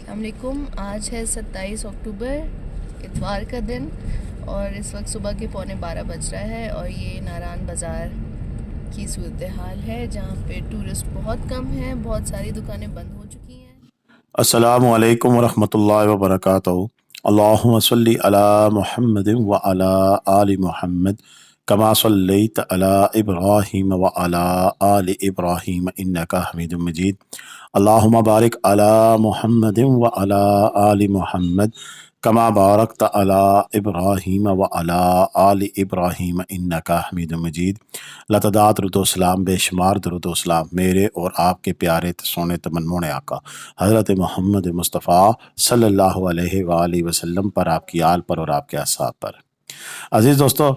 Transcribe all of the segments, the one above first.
السلام علیکم۔ آج ہے 27 اکتوبر، اتوار کا دن، اور اس وقت صبح کے 11:15 بج رہا ہے، اور یہ ناران بازار کی صورتحال ہے جہاں پہ ٹورسٹ بہت کم ہیں، بہت ساری دکانیں بند ہو چکی ہیں۔ السلام علیکم ورحمۃ اللہ وبرکاتہ۔ اللہم صلی علی محمد وعلی آل محمد کما صلیت علی ابراہیم وعلی آل ابراہیم انکا حمید مجید۔ اللہم بارک علی محمد وعلی آل محمد کما بارکت علی ابراہیم وعلی آل ابراہیم انکا حمید مجید۔ لتعداد درود و سلام، بے شمار درود و سلام میرے اور آپ کے پیارے سونے تمنمون آقا حضرت محمد مصطفیٰ صلی اللہ علیہ وآلہ وسلم پر، آپ کی آل پر اور آپ کے اصحاب پر۔ عزیز دوستو،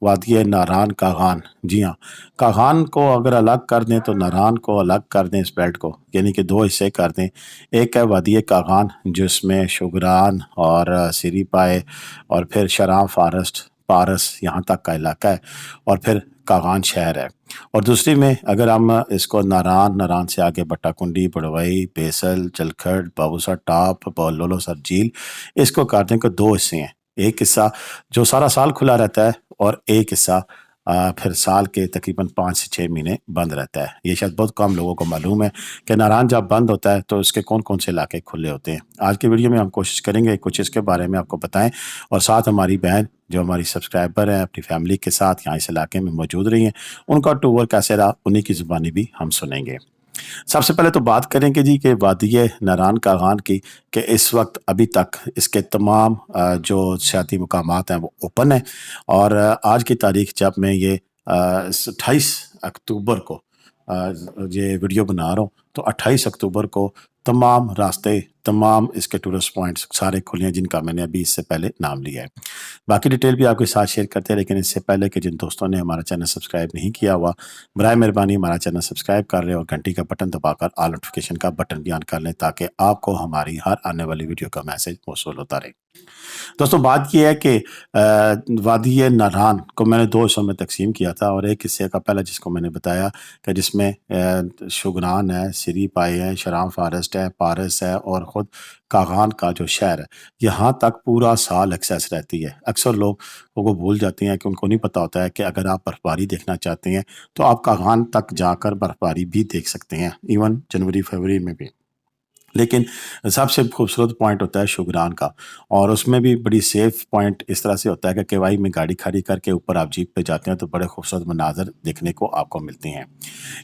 وادی ناران کاغان، جی ہاں، کاغان کو اگر الگ کر دیں تو ناران کو الگ کر دیں، اس بیلٹ کو یعنی کہ دو حصے کر دیں۔ ایک ہے وادی کاغان جس میں شگران اور سری پائے اور پھر شراں فارسٹ پارس یہاں تک کا علاقہ ہے، اور پھر کاغان شہر ہے۔ اور دوسری میں اگر ہم اس کو ناران سے آگے بٹا کنڈی، بڑوئی، بیسل، چلکھڑ، بابوسا ٹاپ، لولو سر جھیل، اس کو کر دیں کہ دو حصے ہیں۔ ایک حصہ جو سارا سال کھلا رہتا ہے، اور ایک حصہ پھر سال کے تقریباً 5 سے 6 مہینے بند رہتا ہے۔ یہ شاید بہت کم لوگوں کو معلوم ہے کہ ناران جب بند ہوتا ہے تو اس کے کون کون سے علاقے کھلے ہوتے ہیں۔ آج کی ویڈیو میں ہم کوشش کریں گے کچھ اس کے بارے میں آپ کو بتائیں، اور ساتھ ہماری بہن جو ہماری سبسکرائبر ہیں اپنی فیملی کے ساتھ یہاں اس علاقے میں موجود رہی ہیں، ان کا ٹور کیسے رہا انہی کی زبانی بھی ہم سنیں گے۔ سب سے پہلے تو بات کریں کہ جی کہ وادی ناران کاغان کی، کہ اس وقت ابھی تک اس کے تمام جو سیاحتی مقامات ہیں وہ اوپن ہیں، اور آج کی تاریخ جب میں یہ 28 اکتوبر کو یہ ویڈیو بنا رہا ہوں، تو 28 اکتوبر کو تمام راستے، تمام اس کے ٹورسٹ پوائنٹس سارے کھلے ہیں جن کا میں نے ابھی اس سے پہلے نام لیا ہے۔ باقی ڈیٹیل بھی آپ کے ساتھ شیئر کرتے ہیں، لیکن اس سے پہلے کہ جن دوستوں نے ہمارا چینل سبسکرائب نہیں کیا ہوا، برائے مہربانی ہمارا چینل سبسکرائب کر لیں اور گھنٹی کا بٹن دبا کر آل نوٹیفیکیشن کا بٹن بھی آن کر لیں، تاکہ آپ کو ہماری ہر آنے والی ویڈیو کا میسج موصول ہوتا رہے۔ دوستوں، بات یہ ہے کہ وادی ناران کو میں نے دو حصوں میں تقسیم کیا تھا، اور ایک حصے کا پہلا جس کو میں نے بتایا کہ جس میں شگران ہے، سری پائے ہے، شراں فارسٹ ہے، پارس ہے، اور خود کاغان کا جو شہر ہے، یہاں تک پورا سال ایکسیس رہتی ہے۔ اکثر لوگ کو بھول جاتے ہیں کہ ان کو نہیں پتہ ہوتا ہے کہ اگر آپ برف باری دیکھنا چاہتے ہیں تو آپ کاغان تک جا کر برف باری بھی دیکھ سکتے ہیں، ایون جنوری فروری میں بھی۔ لیکن سب سے خوبصورت پوائنٹ ہوتا ہے شگران کا، اور اس میں بھی بڑی سیف پوائنٹ اس طرح سے ہوتا ہے کہ کیوائی میں گاڑی کھڑی کر کے اوپر آپ جیپ پہ جاتے ہیں تو بڑے خوبصورت مناظر دیکھنے کو آپ کو ملتے ہیں۔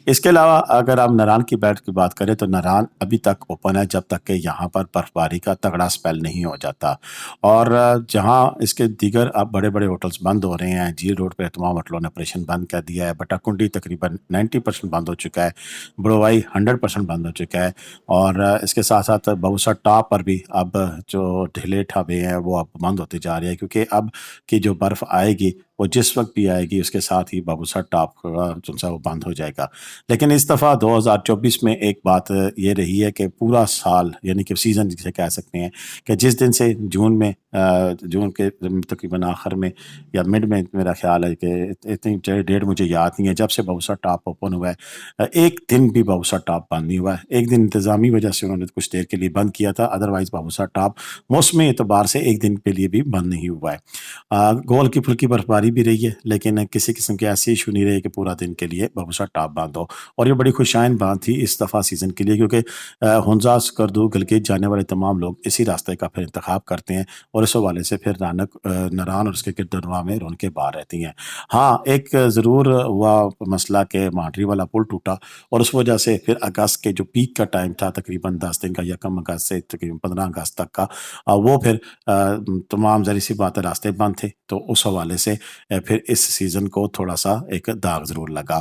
اس کے علاوہ اگر آپ ناران کی بیلٹ کی بات کریں تو ناران ابھی تک اوپن ہے جب تک کہ یہاں پر برف باری کا تگڑا سپیل نہیں ہو جاتا، اور جہاں اس کے دیگر اب بڑے بڑے ہوٹلز بند ہو رہے ہیں، جھیل روڈ پہ تمام ہوٹلوں نے آپریشن بند کر دیا ہے، بٹا کنڈی تقریباً 90% بند ہو چکا ہے، بڑوائی 100% بند ہو چکا ہے، اور اس کے ساتھ ساتھ بابوسا ٹاپ پر بھی اب جو ڈھیلے ڈھابے ہیں وہ اب بند ہوتے جا رہے ہیں، کیونکہ اب کی جو برف آئے گی وہ جس وقت بھی آئے گی اس کے ساتھ ہی بابوسا ٹاپ جو سا وہ بند ہو جائے گا۔ لیکن اس دفعہ 2024 میں ایک بات یہ رہی ہے کہ پورا سال یعنی کہ سیزن جسے کہہ سکتے ہیں، کہ جس دن سے جون کے تقریباً آخر میں یا مڈ میں میرا خیال ہے کہ اتنی ڈیٹ مجھے یاد نہیں ہے، جب سے بابوسا ٹاپ اوپن ہوا ہے ایک دن بھی بابوسا ٹاپ بند نہیں ہوا ہے۔ ایک دن انتظامی وجہ سے انہوں نے کچھ دیر کے لیے بند کیا تھا، ادروائز بابوسا ٹاپ موسمی اعتبار سے ایک دن کے لیے بھی بند نہیں ہوا ہے۔ گول کی پھلکی برف باری بھی رہی ہے، لیکن کسی قسم کے ایسی ایشو نہیں رہی کہ پورا دن کے لیے بابوسا ٹاپ بند ہو، اور یہ بڑی خوشائن بات تھی اس دفعہ سیزن کے لیے، کیونکہ ہنزا، سکردو، گلگت جانے والے تمام لوگ اسی راستے کا پھر انتخاب کرتے ہیں، اور اس حوالے سے پھر ناران اور اس کے گردنواں میں رونقیں باہر رہتی ہیں۔ ہاں، ایک ضرور ہوا مسئلہ کہ مانڈری والا پل ٹوٹا، اور اس وجہ سے پھر اگست کے جو پیک کا ٹائم تھا تقریباً 10 دن کا، 1 اگست سے تقریباً 15 اگست تک کا، وہ پھر تمام ظاہر سی بات ہے راستے بند تھے، تو اس حوالے سے پھر اس سیزن کو تھوڑا سا ایک داغ ضرور لگا۔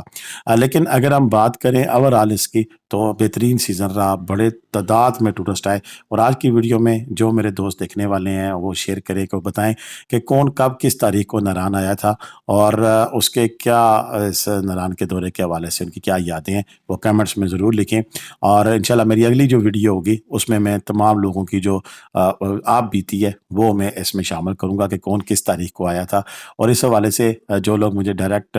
لیکن اگر ہم بات کریں اوور آل اس کی، تو بہترین سیزن رہا، بڑے تعداد میں ٹورسٹ آئے، اور آج کی ویڈیو میں جو میرے دوست دیکھنے والے ہیں وہ شیئر کریں کہ بتائیں کہ کون کب کس تاریخ کو ناران آیا تھا، اور اس کے کیا اس ناران کے دورے کے حوالے سے ان کی کیا یادیں ہیں، وہ کمنٹس میں ضرور لکھیں۔ اور انشاءاللہ میری اگلی جو ویڈیو ہوگی اس میں تمام لوگوں کی جو آپ بیتی ہے وہ میں اس میں شامل کروں گا کہ کون کس تاریخ کو آیا تھا، اور اس اس حوالے سے جو لوگ مجھے ڈائریکٹ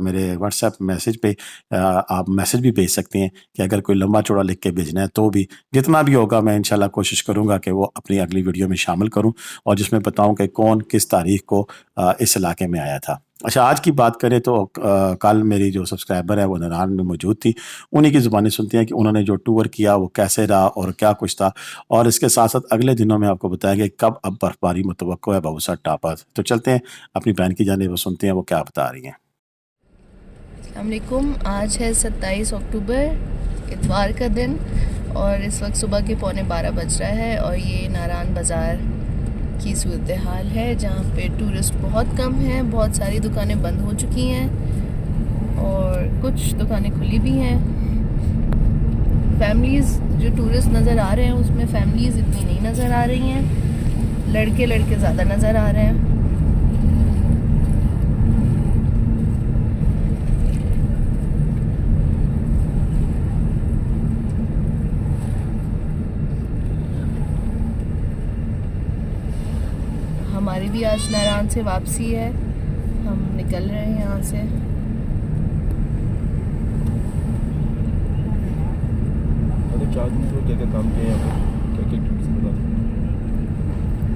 میرے واٹس ایپ میسیج پہ آپ میسیج بھی بھیج سکتے ہیں کہ اگر کوئی لمبا چوڑا لکھ کے بھیجنا ہے تو بھی جتنا بھی ہوگا میں انشاءاللہ کوشش کروں گا کہ وہ اپنی اگلی ویڈیو میں شامل کروں اور جس میں بتاؤں کہ کون کس تاریخ کو اس علاقے میں آیا تھا۔ اچھا، آج کی بات کریں تو کل میری جو سبسکرائبر ہے وہ ناران میں موجود تھی، انہی کی زبانیں سنتے ہیں کہ انہوں نے جو ٹور کیا وہ کیسے رہا اور کیا کچھ تھا، اور اس کے ساتھ ساتھ اگلے دنوں میں آپ کو بتایا کہ کب اب برفباری متوقع ہے بابوسر ٹاپ پر۔ تو چلتے ہیں اپنی بہن کی جانب وہ سنتے ہیں وہ کیا بتا رہی ہیں۔ السلام علیکم، آج ہے 27 اکتوبر اتوار کا دن اور اس وقت صبح کے 11:15 بج رہا ہے، اور یہ ناران بازار کی صورتحال ہے جہاں پہ ٹورسٹ بہت کم ہیں، بہت ساری دکانیں بند ہو چکی ہیں اور کچھ دکانیں کھلی بھی ہیں۔ فیملیز جو ٹورسٹ نظر آ رہے ہیں اس میں فیملیز اتنی نہیں نظر آ رہی ہیں، لڑکے زیادہ نظر آ رہے ہیں۔ ہماری بھی آج ناران سے واپسی ہے، ہم نکل رہے ہیں یہاں سے۔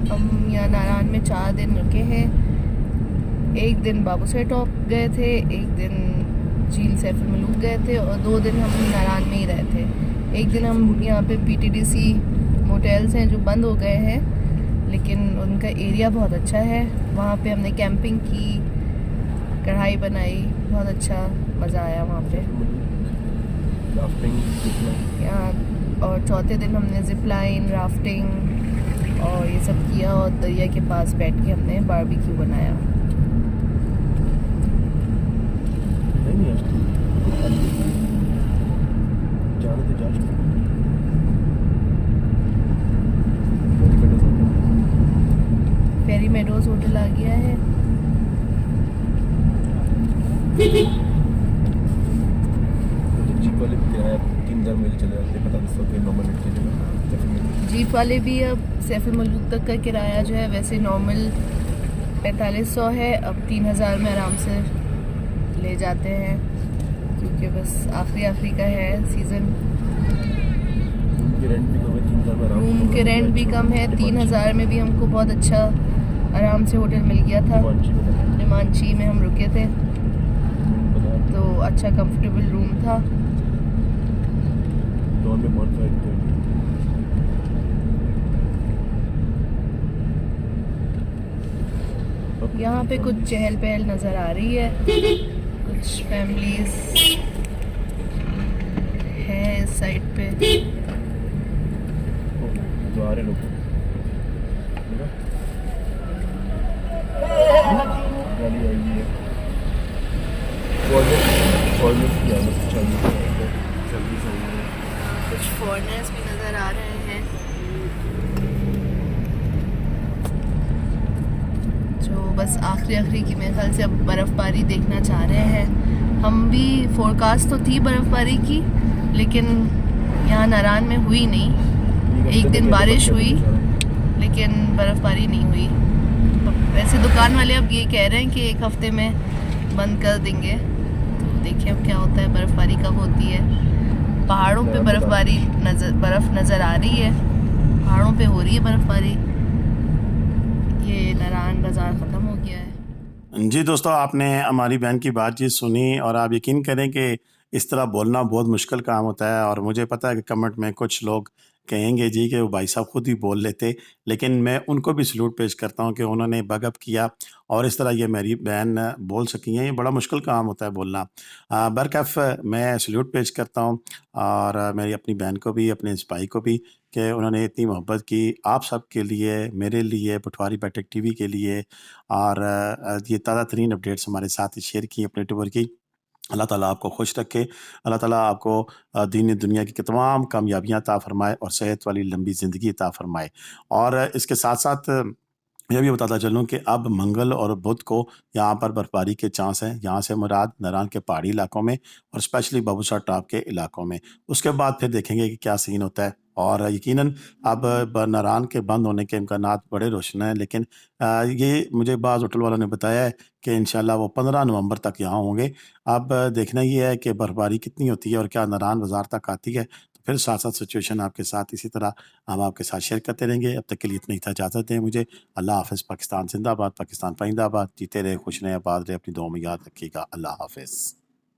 ہم یہاں ناران میں 4 دن رکے ہیں، ایک دن بابوسر ٹاپ گئے تھے، ایک دن جھیل سیف الملوک گئے تھے، اور 2 دن ہم ناران میں ہی رہے تھے۔ ایک دن ہم یہاں پہ PTDC موٹیلز ہیں جو بند ہو گئے ہیں، لیکن ان کا ایریا بہت اچھا ہے، وہاں پہ ہم نے کیمپنگ کی، کڑھائی بنائی، بہت اچھا مزہ آیا وہاں پہ یہاں۔ اور چوتھے دن ہم نے زپ لائن، رافٹنگ اور یہ سب کیا، اور دریا کے پاس بیٹھ کے ہم نے باربیکیو بنایا۔ فیری میڈوز ہوٹل آ گیا ہے۔ جیپ والے بھی اب سیف الملوک تک کا کرایہ جو ہے ویسے نارمل 4500 ہے، اب 3000 میں آرام سے لے جاتے ہیں، کیونکہ بس آخری کا ہے سیزن۔ روم کے رینٹ بھی کم ہے، 3000 میں بھی ہم کو بہت اچھا آرام سے ہوٹل مل گیا تھا۔ نمانچی میں ہم رکے تھے تو اچھا کمفرٹیبل روم تھا۔ یہاں پہ کچھ چہل پہل نظر آ رہی ہے، کچھ فیملیز ہیں اس سائڈ پہ۔ کچھ فورنرز بھی نظر آ رہے ہیں جو بس آخری کی میرے خیال سے اب برف باری دیکھنا چاہ رہے ہیں۔ ہم بھی فورکاسٹ تو تھی برف باری کی، لیکن یہاں ناران میں ہوئی نہیں۔ ایک دن بارش ہوئی لیکن برف باری نہیں ہوئی۔ ویسے دکان والے اب یہ کہہ رہے ہیں کہ 1 ہفتے میں بند کر دیں گے، تو دیکھیں اب کیا ہوتا ہے، برف باری کب ہوتی ہے۔ پہاڑوں پہ برف نظر آ رہی ہے، پہاڑوں پہ ہو رہی ہے برف باری۔ یہ ناران بازار ختم ہو گیا ہے۔ جی دوستو، آپ نے ہماری بہن کی بات چیت سنی، اور آپ یقین کریں کہ اس طرح بولنا بہت مشکل کام ہوتا ہے، اور مجھے پتہ ہے کہ کمنٹ میں کچھ لوگ کہیں گے جی کہ وہ بھائی صاحب خود ہی بول لیتے، لیکن میں ان کو بھی سلوٹ پیش کرتا ہوں کہ انہوں نے بگ اپ کیا اور اس طرح یہ میری بہن بول سکی ہیں۔ یہ بڑا مشکل کام ہوتا ہے بولنا۔ برکف میں سلوٹ پیش کرتا ہوں، اور میری اپنی بہن کو بھی، اپنے اس بھائی کو بھی، کہ انہوں نے اتنی محبت کی آپ سب کے لیے، میرے لیے، پٹواری بیٹھک ٹی وی کے لیے، اور یہ تازہ ترین اپڈیٹس ہمارے ساتھ شیئر کی اپنے ٹور کی۔ اللہ تعالیٰ آپ کو خوش رکھے، اللہ تعالیٰ آپ کو دین دنیا کی تمام کامیابیاں عطا فرمائے اور صحت والی لمبی زندگی عطا فرمائے۔ اور اس کے ساتھ ساتھ یہ بھی بتاتا چلوں کہ اب منگل اور بدھ کو یہاں پر برفباری کے چانس ہیں، یہاں سے مراد ناران کے پہاڑی علاقوں میں اور اسپیشلی بابوسر ٹاپ کے علاقوں میں۔ اس کے بعد پھر دیکھیں گے کہ کیا سین ہوتا ہے اور یقیناً اب ناران کے بند ہونے کے امکانات بڑے روشن ہیں، لیکن یہ مجھے بعض ہوٹل والوں نے بتایا ہے کہ انشاءاللہ وہ 15 نومبر تک یہاں ہوں گے۔ اب دیکھنا یہ ہے کہ برفباری کتنی ہوتی ہے اور کیا ناران بازار تک آتی ہے، تو پھر ساتھ ساتھ سچویشن آپ کے ساتھ اسی طرح ہم آپ کے ساتھ شیئر کرتے رہیں گے۔ اب تک کے لیے اتنی ہی اجازت دیں مجھے۔ اللہ حافظ۔ پاکستان زندہ باد، پاکستان پائندہ باد، جیتے رہے، خوش رہے، آباد رہے، اپنی دعاؤں میں یاد رکھیے گا۔ اللہ حافظ۔